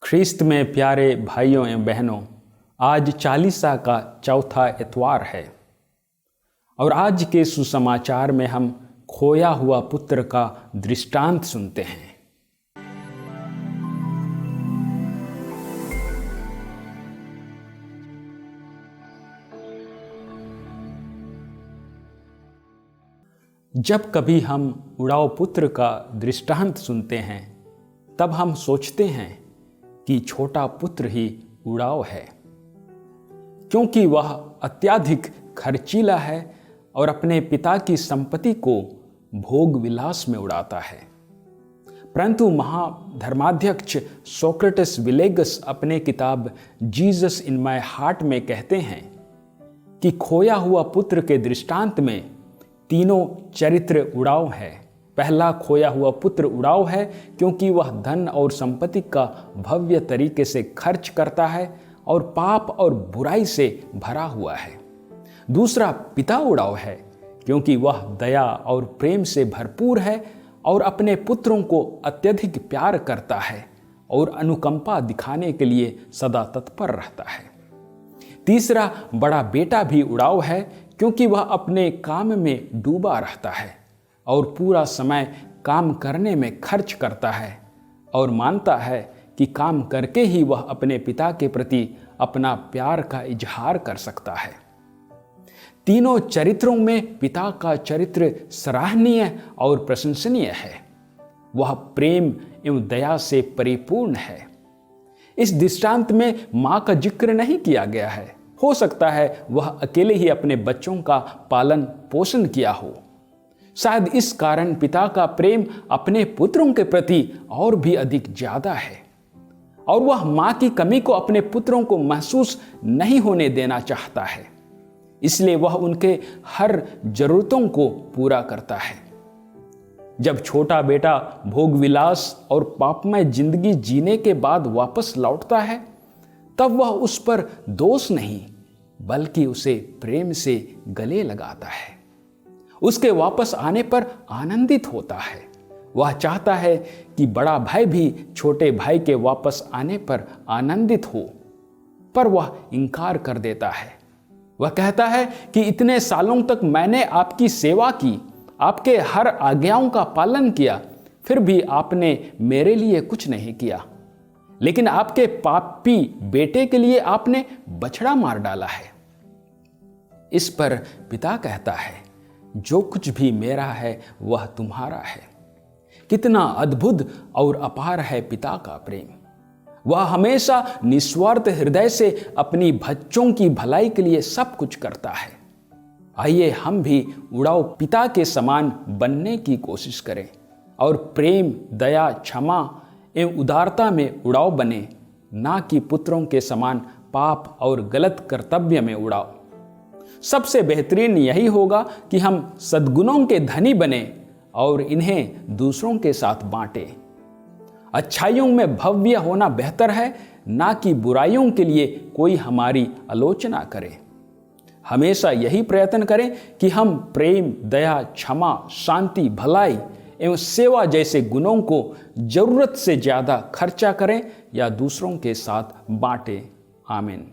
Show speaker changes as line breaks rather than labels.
ख्रिस्त में प्यारे भाइयों एवं बहनों, आज चालीसा का चौथा इतवार है और आज के सुसमाचार में हम खोया हुआ पुत्र का दृष्टांत सुनते हैं। जब कभी हम उड़ाऊ पुत्र का दृष्टांत सुनते हैं तब हम सोचते हैं कि छोटा पुत्र ही उड़ाऊ है, क्योंकि वह अत्यधिक खर्चीला है और अपने पिता की संपत्ति को भोग विलास में उड़ाता है। परंतु महाधर्माध्यक्ष सोक्रेटिस विलेगस अपने किताब जीसस इन माय हार्ट में कहते हैं कि खोया हुआ पुत्र के दृष्टांत में तीनों चरित्र उड़ाऊ है। पहला खोया हुआ पुत्र उड़ाऊ है क्योंकि वह धन और संपत्ति का भव्य तरीके से खर्च करता है और पाप और बुराई से भरा हुआ है। दूसरा पिता उड़ाऊ है क्योंकि वह दया और प्रेम से भरपूर है और अपने पुत्रों को अत्यधिक प्यार करता है और अनुकंपा दिखाने के लिए सदा तत्पर रहता है। तीसरा बड़ा बेटा भी उड़ाऊ है क्योंकि वह अपने काम में डूबा रहता है और पूरा समय काम करने में खर्च करता है और मानता है कि काम करके ही वह अपने पिता के प्रति अपना प्यार का इजहार कर सकता है। तीनों चरित्रों में पिता का चरित्र सराहनीय और प्रशंसनीय है। वह प्रेम एवं दया से परिपूर्ण है। इस दृष्टांत में मां का जिक्र नहीं किया गया है। हो सकता है वह अकेले ही अपने बच्चों का पालन पोषण किया हो। शायद इस कारण पिता का प्रेम अपने पुत्रों के प्रति और भी अधिक ज्यादा है और वह मां की कमी को अपने पुत्रों को महसूस नहीं होने देना चाहता है। इसलिए वह उनके हर जरूरतों को पूरा करता है। जब छोटा बेटा भोग विलास और पापमय जिंदगी जीने के बाद वापस लौटता है तब वह उस पर दोष नहीं बल्कि उसे प्रेम से गले लगाता है। उसके वापस आने पर आनंदित होता है। वह चाहता है कि बड़ा भाई भी छोटे भाई के वापस आने पर आनंदित हो, पर वह इनकार कर देता है। वह कहता है कि इतने सालों तक मैंने आपकी सेवा की, आपके हर आज्ञाओं का पालन किया, फिर भी आपने मेरे लिए कुछ नहीं किया। लेकिन आपके पापी बेटे के लिए आपने बछड़ा मार डाला है। इस पर पिता कहता है, जो कुछ भी मेरा है वह तुम्हारा है। कितना अद्भुत और अपार है पिता का प्रेम। वह हमेशा निस्वार्थ हृदय से अपनी बच्चों की भलाई के लिए सब कुछ करता है। आइए हम भी उड़ाऊ पिता के समान बनने की कोशिश करें और प्रेम, दया, क्षमा एवं उदारता में उड़ाऊ बने, ना कि पुत्रों के समान पाप और गलत कर्तव्य में उड़ाऊ। सबसे बेहतरीन यही होगा कि हम सद्गुणों के धनी बने और इन्हें दूसरों के साथ बांटें। अच्छाइयों में भव्य होना बेहतर है, ना कि बुराइयों के लिए कोई हमारी आलोचना करे। हमेशा यही प्रयत्न करें कि हम प्रेम, दया, क्षमा, शांति, भलाई एवं सेवा जैसे गुणों को जरूरत से ज्यादा खर्चा करें या दूसरों के साथ बांटें। आमीन।